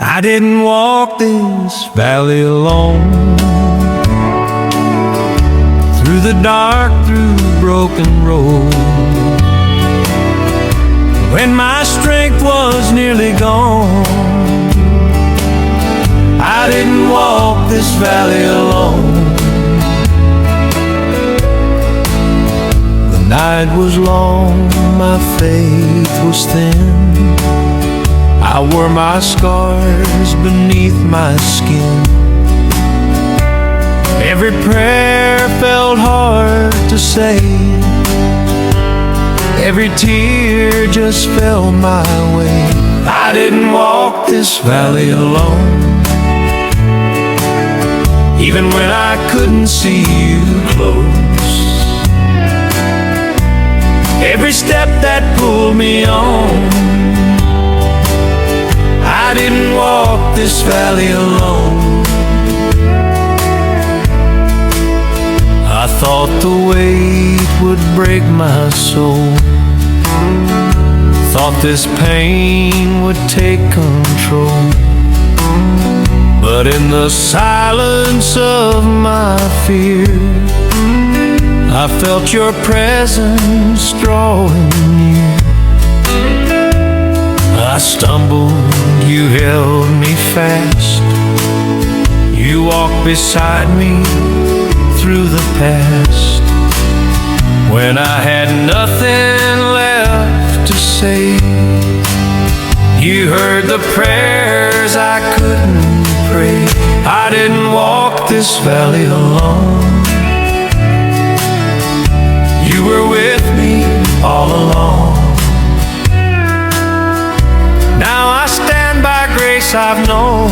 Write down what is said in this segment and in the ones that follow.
I didn't walk this valley alone. Through the dark, through broken road, when my strength was nearly gone, I didn't walk this valley alone. The night was long, my faith was thin, I wore my scars beneath my skin. Every prayer felt hard to say, every tear just fell my way. I didn't walk this valley alone, even when I couldn't see you close. Every step that pulled me on, I didn't walk this valley alone. I thought the weight would break my soul, thought this pain would take control. But in the silence of my fear, I felt your presence drawing near. I stumbled, you held me fast, you walked beside me through the past. When I had nothing left to say, you heard the prayers I couldn't pray. I didn't walk this valley alone, you were with me all along. Now I stand by grace I've known,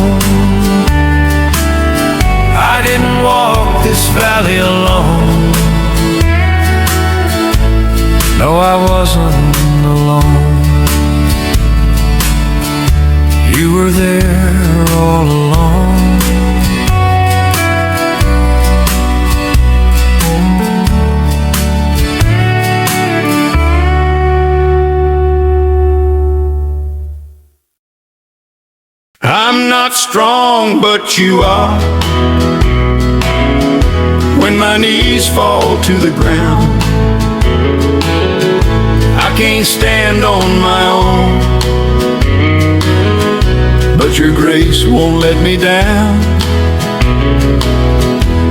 I didn't walk this valley alone. No, I wasn't alone, you were there all along. I'm not strong, but you are. When my knees fall to the ground, I can't stand on my own, but your grace won't let me down.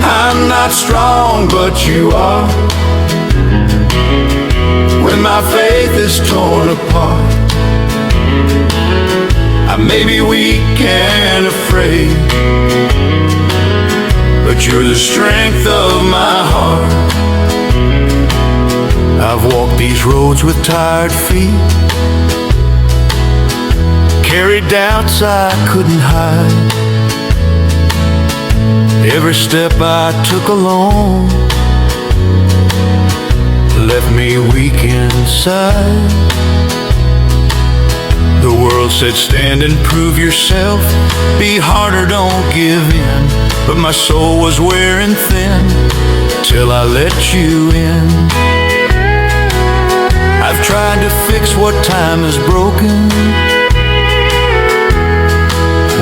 I'm not strong, but you are. When my faith is torn apart, I may be weak and afraid, but you're the strength of my heart. I've walked these roads with tired feet, carried doubts I couldn't hide. Every step I took alone left me weak inside. The world said, stand and prove yourself, be harder, don't give in. But my soul was wearing thin till I let you in. I've tried to fix what time has broken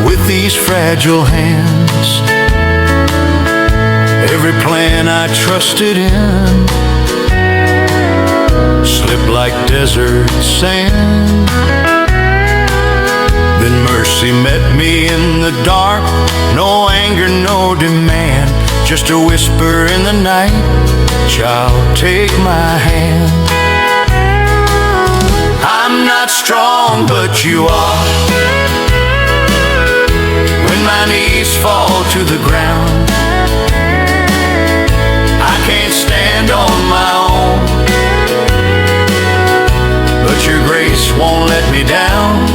with these fragile hands. Every plan I trusted in slipped like desert sand. Then mercy met me in the dark, no anger, no demand, just a whisper in the night, child, take my hand. I'm not strong, but you are. When my knees fall to the ground, I can't stand on my own, but your grace won't let me down.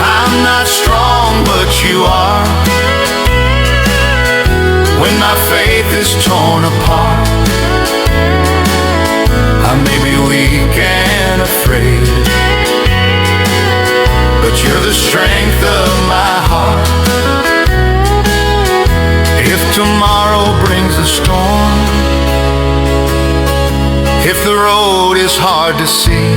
I'm not strong, but you are. When my faith is torn apart, I may be weak and afraid, but you're the strength of my heart. If tomorrow brings a storm, if the road is hard to see,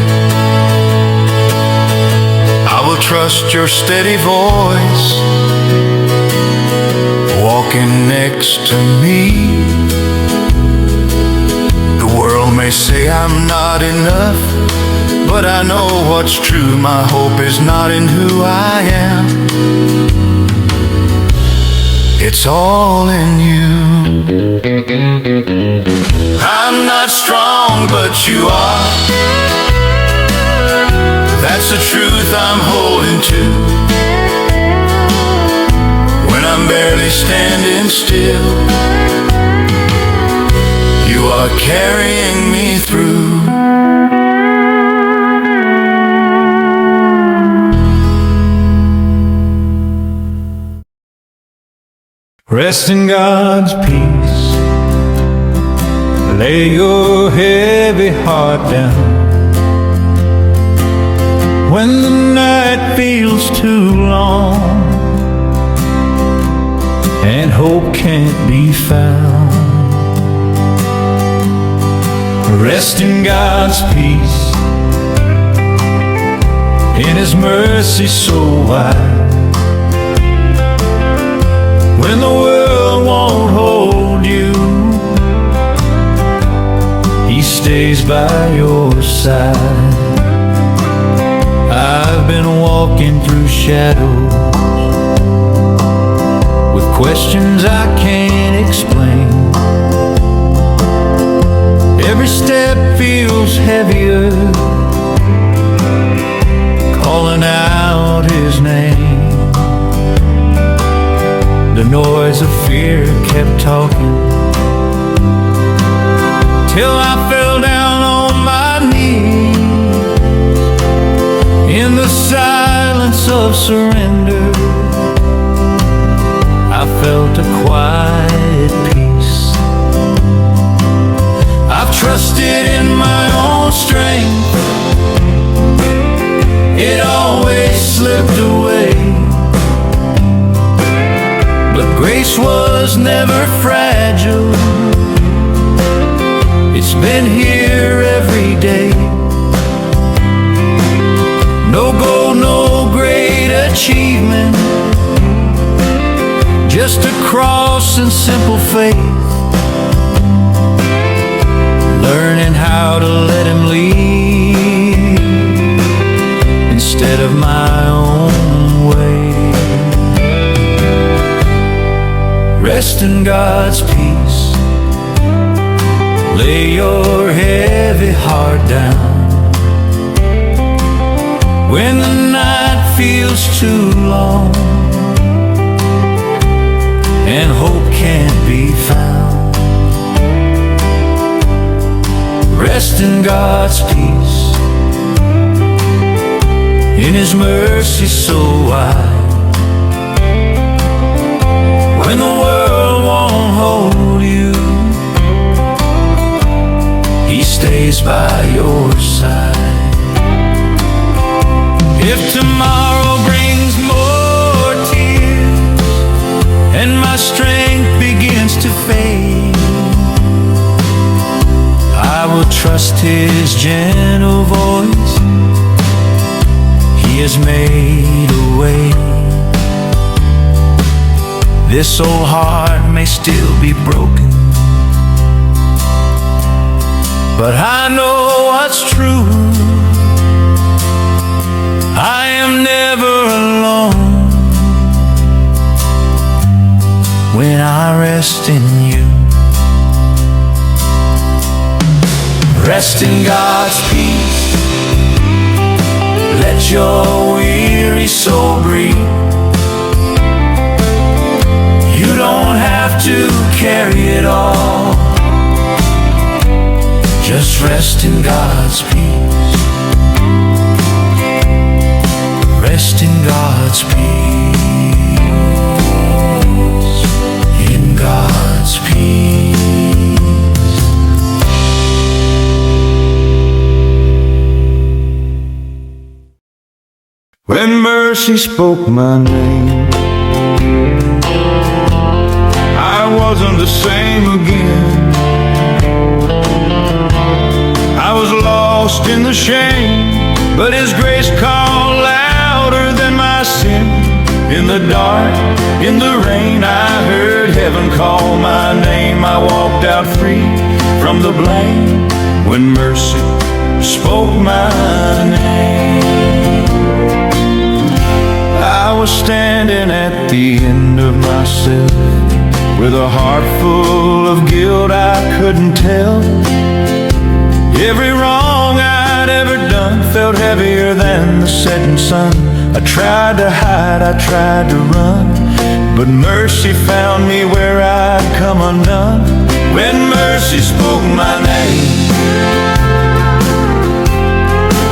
I will will trust your steady voice, walking next to me. The world may say I'm not enough, but I know what's true. My hope is not in who I am, it's all in you. I'm not strong, but you are. That's the truth I'm holding to. When I'm barely standing still, you are carrying me through. Rest in God's peace. Lay your heavy heart down. When the night feels too long and hope can't be found, rest in God's peace. In His mercy so wide, when the world won't hold you, He stays by your side. I've been walking through shadows with questions I can't explain. Every step feels heavier, calling out His name. The noise of fear kept talking till I fell down on my knees. In the silence of surrender, I felt a quiet peace. I've trusted in my own strength, it always slipped away. But grace was never fragile, it's been here every day. No goal, no great achievement, just a cross and simple faith. Learning how to let Him lead instead of my own way. Rest in God's peace. Lay your heavy heart down. When the night feels too long and hope can't be found, rest in God's peace. In His mercy so wide, when the world won't hold you, He stays by your side. If tomorrow brings more tears and my strength begins to fade, I will trust His gentle voice. He has made a way. This old heart may still be broken, but I know what's true. I am never alone when I rest in you. Rest in God's peace. Let your weary soul breathe. You don't have to carry it all, just rest in God's peace. Rest in God's peace. In God's peace. When mercy spoke my name, I wasn't the same again. I was lost in the shame, but His grace called louder In the dark, in the rain, I heard heaven call my name. I walked out free from the blame when mercy spoke my name. I was standing at the end of myself, with a heart full of guilt I couldn't tell. Every wrong I'd ever done felt heavier than the setting sun. I tried to hide, I tried to run, but mercy found me where I'd come undone. When mercy spoke my name,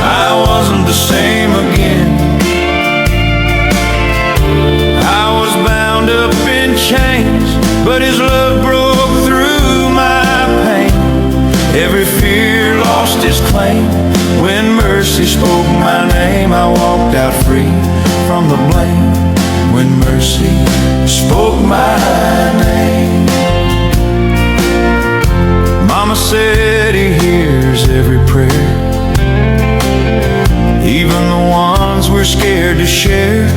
I wasn't the same again. I was bound up in chains, but His love broke through my pain. Every fear lost its claim. When mercy spoke my name, I walked out free from the blame. When mercy spoke my name. Mama said He hears every prayer, even the ones we're scared to share.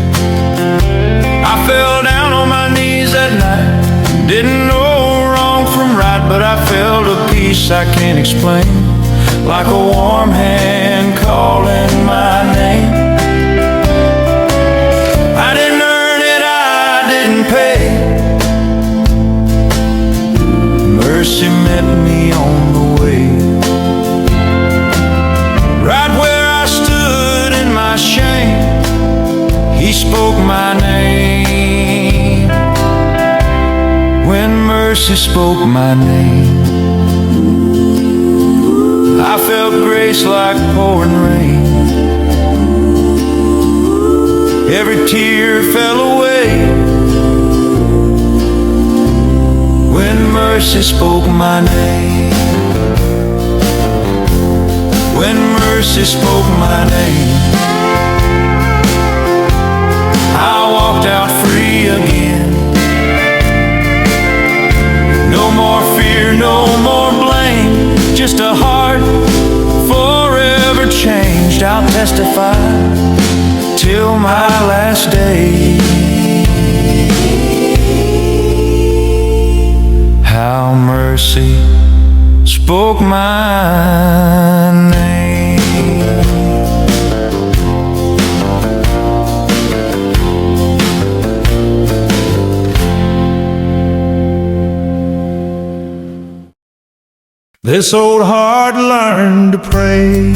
I fell down on my knees that night, didn't know wrong from right, but I felt a peace I can't explain, like a warm hand calling my name. I didn't earn it, I didn't pay. Mercy met me on the way. Right where I stood in my shame, He spoke my name. When mercy spoke my name, I felt grace like pouring rain. Every tear fell away when mercy spoke my name. When mercy spoke my name, I walked out free again. No more fear, no more blame, just a heart forever changed. I'll testify till my last day how mercy spoke my name. This old heart learned to pray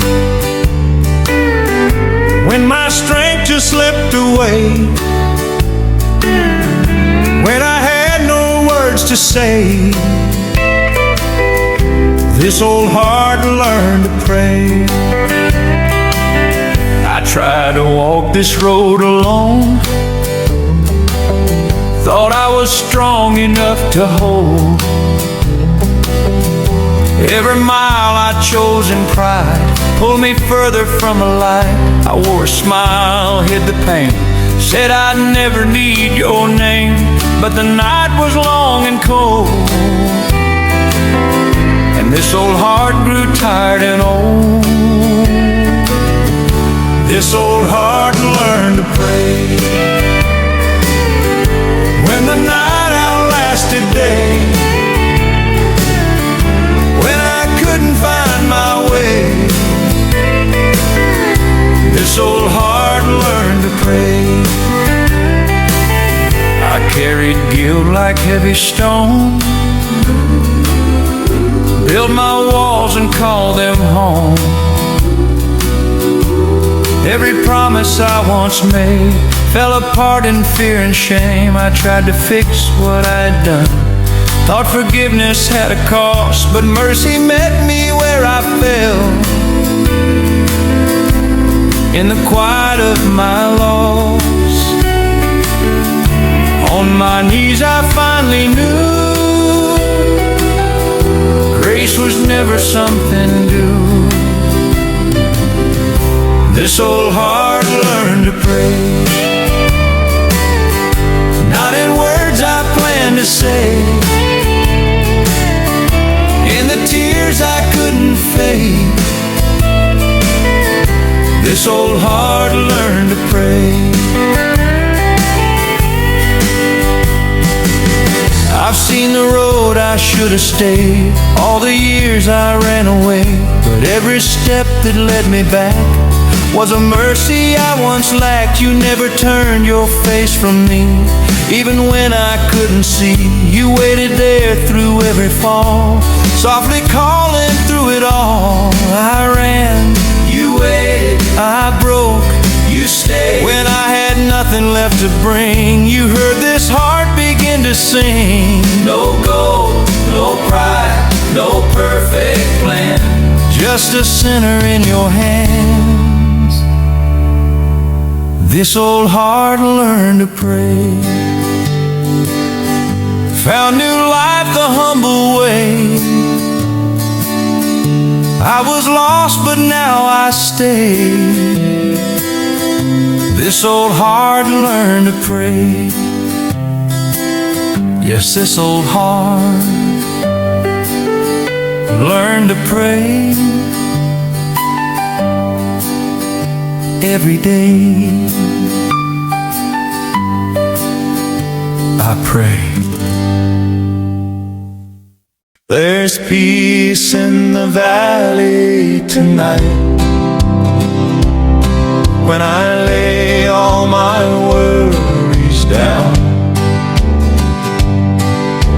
when my strength just slipped away, when I had no words to say. This old heart learned to pray. I tried to walk this road alone, thought I was strong enough to hold. Every mile I chose in pride pulled me further from the light. I wore a smile, hid the pain, said I'd never need your name. But the night was long and cold, and this old heart grew tired and old. This old heart learned to pray when the night outlasted day, when I couldn't find my way. This old heart learned to pray. I carried guilt like heavy stone, built my walls and called them home. Every promise I once made fell apart in fear and shame. I tried to fix what I'd done, thought forgiveness had a cost, but mercy met me where I fell. In the quiet of my loss, on my knees I finally knew grace was never something due. This old heart learned to pray, not in words I planned to say, in the tears I couldn't fade. This old heart learned to pray. should have stayed. All the years I ran away, but every step that led me back was a mercy I once lacked. You never turned your face from me, even when I couldn't see. You waited there through every fall, softly calling through it all. I ran, you waited. I broke, you stayed. When I had nothing left to bring, you heard this heart begin to sing. No gold, no pride, no perfect plan, just a sinner in your hands. This old heart learned to pray, found new life the humble way. I was lost, but now I stay. This old heart learned to pray. Yes, this old heart learned to pray every day. I pray. There's peace in the valley tonight, when I lay all my worries down.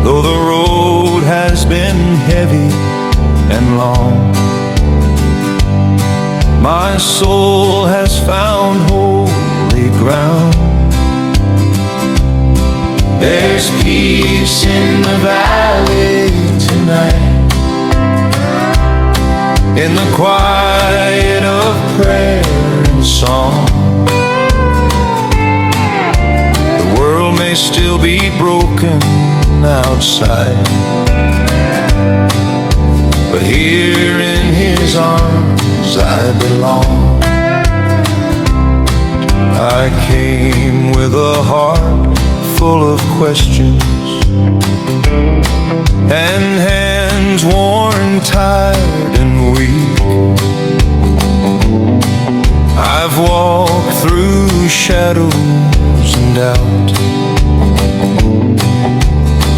Though the road has been heavy and long, my soul has found holy ground. There's peace in the valley tonight, in the quiet of prayer and song. The world may still be broken outside, but here in His arms I belong. I came with a heart full of questions and hands worn tired and weak. I've walked through shadows and doubt,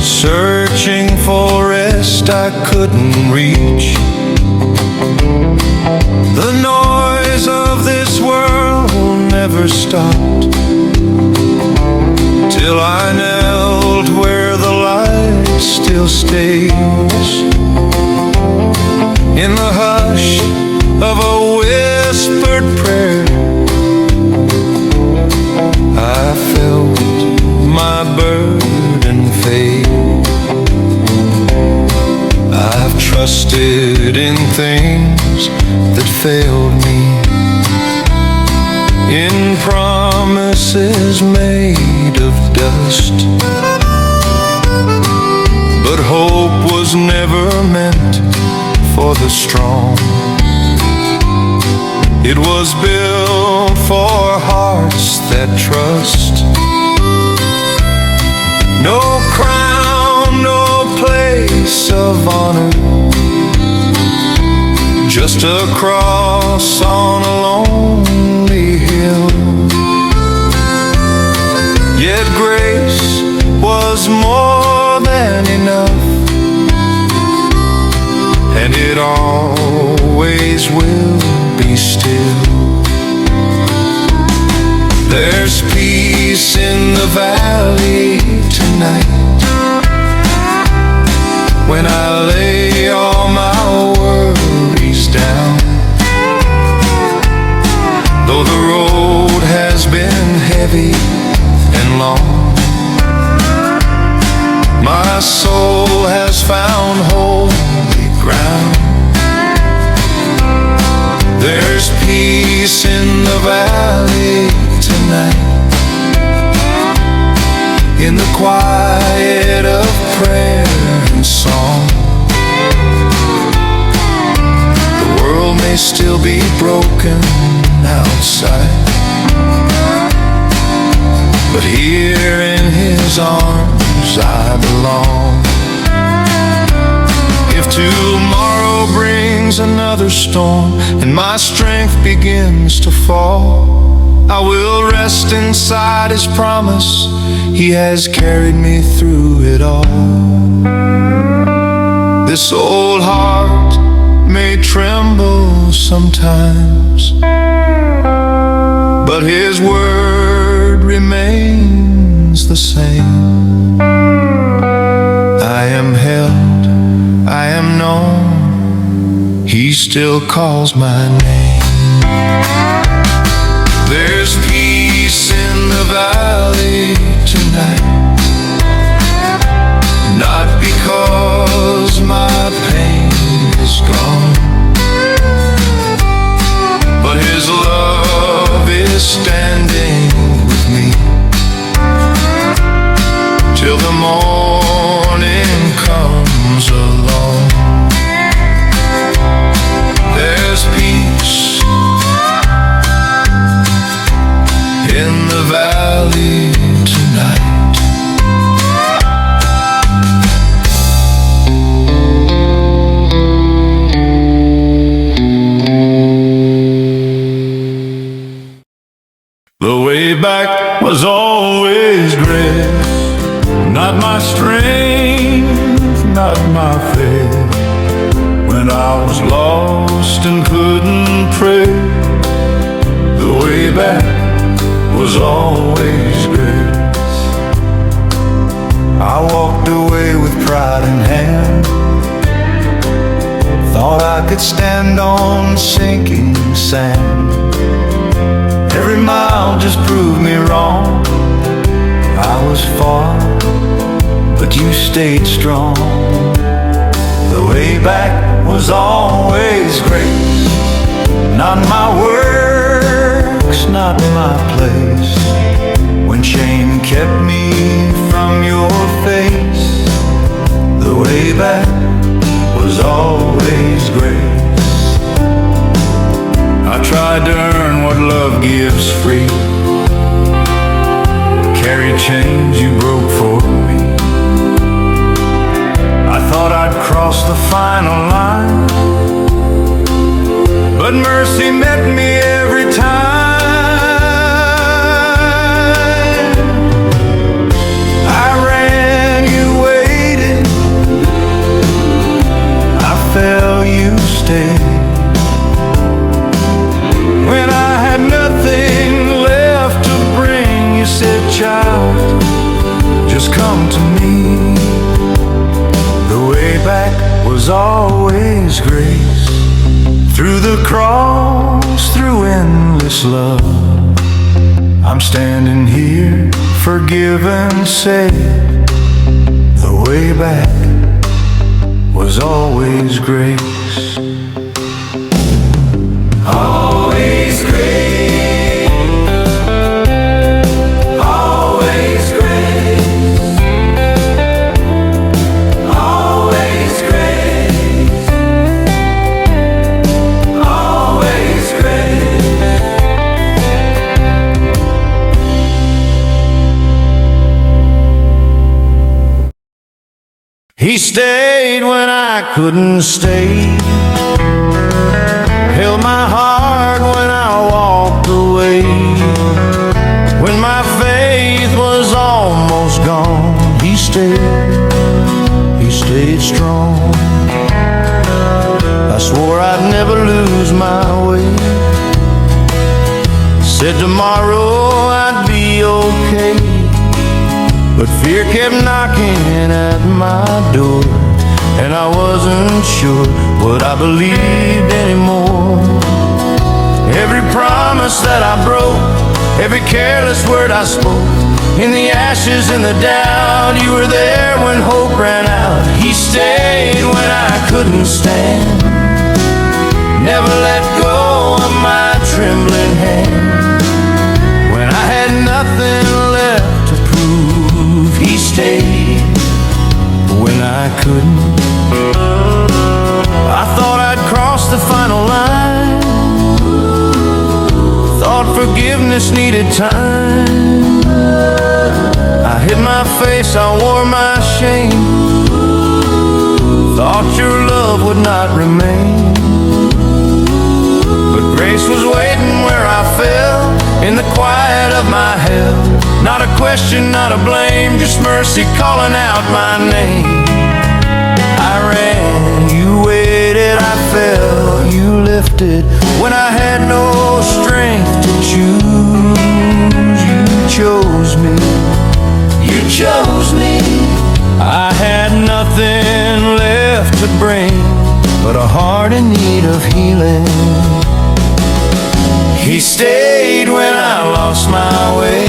searching for rest I couldn't reach. The noise of this world never stopped, till I knelt where the light still stays. In the hush of a whispered prayer, I felt my burden fade. I've trusted in things that failed me, in promises made of dust, but hope was never meant for the strong. It was built for hearts that trust. No crown, no place of honor, just a cross on a lonely hill. Yet grace was more than enough, and it always will be still. There's peace in the valley tonight, when I lay all my worries down. Though the road has been heavy and long, my soul has found holy ground. There's peace in the valley tonight, in the quiet of prayer and song. The world may still be broken outside, but here in His arms I belong. If tomorrow brings another storm and my strength begins to fall, I will rest inside His promise. He has carried me through it all. This old heart may tremble sometimes, but His word remains the same. I am held, I am known, He still calls my name. There's peace in the valley tonight, not because my pain is gone, but His love is standing with me till the morning comes along. There's peace in the valley tonight. The way back was always grace, not my strength, not my faith. When I was lost and couldn't pray, the way back was always grace. I walked away with pride in hand, thought I could stand on sinking sand. Every mile just proved me wrong. I was far, but you stayed strong. The way back was always grace, not my works, not my place. When shame kept me from your face, the way back was always grace. I tried to earn what love gives free, carry chains you broke for me. I thought I'd cross the final line, but mercy met me every time. I ran, you waited, I fell, you stayed. When I had nothing left to bring, you said, child, just come to me. The way back was always grace, through the cross, through endless love. I'm standing here, forgiven, saved. The way back was always grace. Always grace, always grace, always grace, always grace. He stayed when I couldn't stay, held my heart when I walked away. When my faith was almost gone, He stayed strong. I swore I'd never lose my way, said tomorrow I'd be okay. But fear kept knocking at my door, and I wasn't sure what I believed anymore. Every promise that I broke, every careless word I spoke, in the ashes, in the doubt, you were there when hope ran out. He stayed when I couldn't stand, never let go of my trembling hand. When I had nothing left to prove, He stayed when I couldn't. I thought I'd cross the final line, thought forgiveness needed time. I hid my face, I wore my shame, thought your love would not remain. But grace was waiting where I fell, in the quiet of my hell. Not a question, not a blame, just mercy calling out my name. I I ran, you waited, I fell, you lifted. When I had no strength to choose, you chose me. You chose me. I had nothing left to bring but a heart in need of healing. He stayed when I lost my way,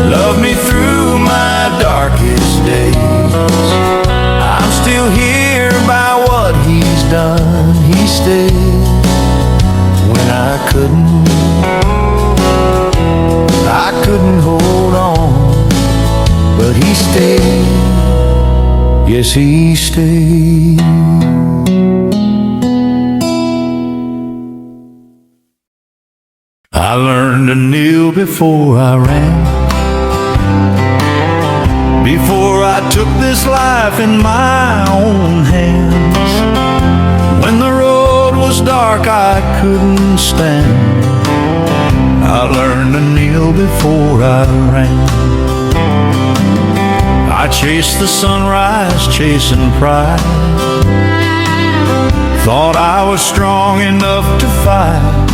loved me through my darkest days. I'm still here by what he's done. He stayed when I couldn't hold on, but he stayed. Yes, he stayed. I learned to kneel before I ran, before I took this life in my own hands. When the road was dark, I couldn't stand. I learned to kneel before I ran. I chased the sunrise, chasing pride. Thought I was strong enough to fight,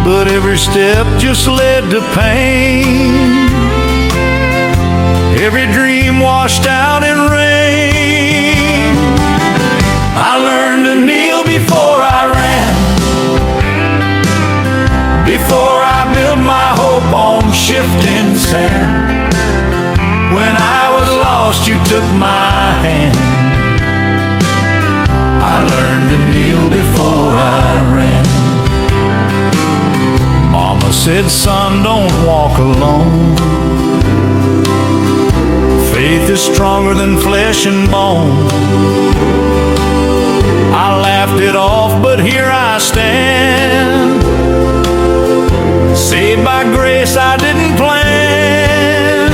but every step just led to pain. Every dream washed out in rain. I learned to kneel before I ran, before I built my hope on shifting sand. When I was lost, you took my hand. I learned to kneel before I ran. Mama said, son, don't walk alone. Faith is stronger than flesh and bone. I laughed it off, but here I stand, saved by grace I didn't plan.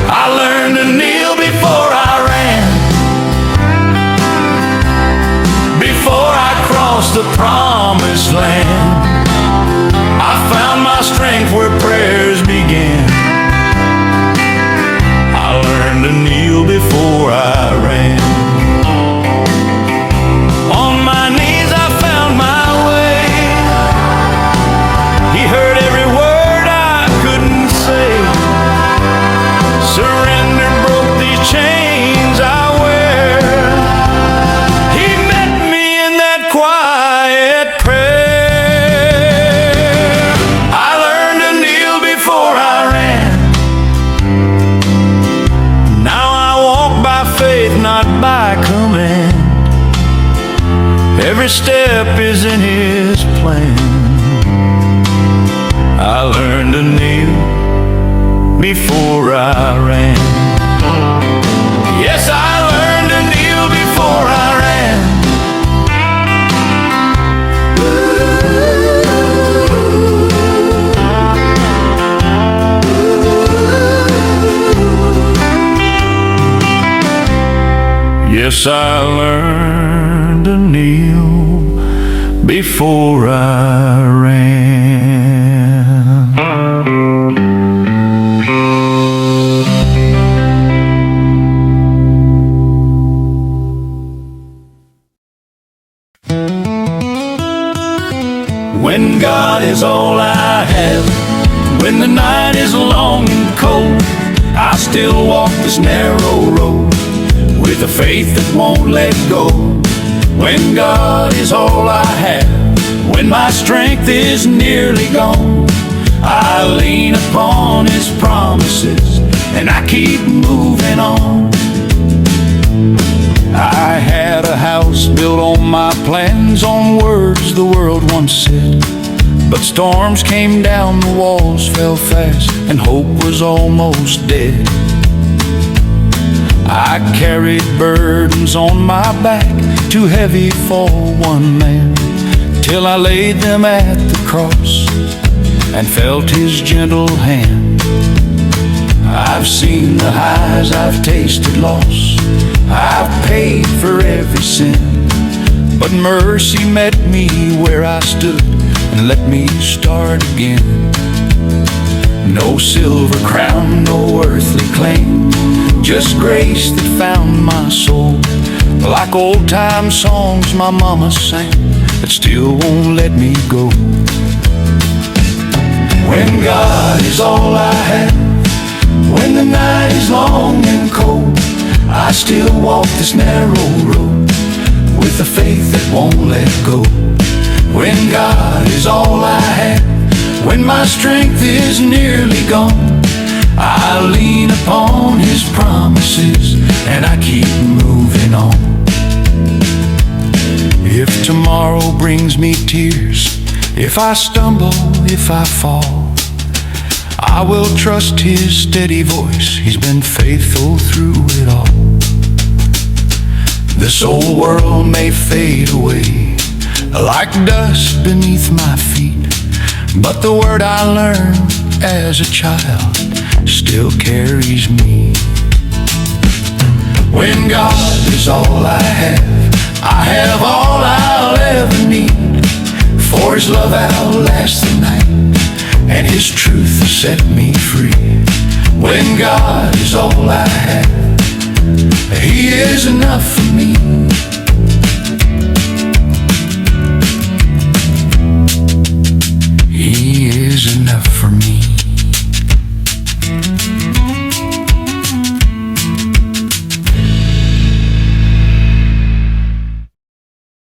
I learned to kneel before I ran, before I crossed the promised land. I found my strength where prayers began. I learned to kneel before I ran. On my knees I found my way. He heard every word I couldn't say. Surrender broke these chains I wear. He met me in that quiet prayer. I learned to kneel before I ran. Now I walk by faith, not by command. Every step is in his plan. I learned to kneel before I ran. Yes, I learned to kneel before I ran. Yes, I learned to kneel before I ran. When God is all I have, when the night is long and cold, I still walk this narrow road with a faith that won't let go. When God is all I have, when my strength is nearly gone, I lean upon His promises and I keep moving on. I had a house built on my plans, on words the world once said, but storms came down, the walls fell fast, and hope was almost dead. I carried burdens on my back, too heavy for one man, till I laid them at the cross and felt His gentle hand. I've seen the highs, I've tasted loss, I've paid for every sin, but mercy met me where I stood and let me start again. No silver crown, no earthly claim, just grace that found my soul. Like old-time songs my mama sang that still won't let me go. When God is all I have, when the night is long and cold, I still walk this narrow road with a faith that won't let go. When God is all I have, when my strength is nearly gone, I lean upon His promises and I keep moving on. If tomorrow brings me tears, if I stumble, if I fall, I will trust His steady voice. He's been faithful through it all. This old world may fade away like dust beneath my feet, but the word I learned as a child still carries me. When God is all I have all I'll ever need. For His love outlasts the night, and His truth has set me free. When God is all I have, He is enough for me.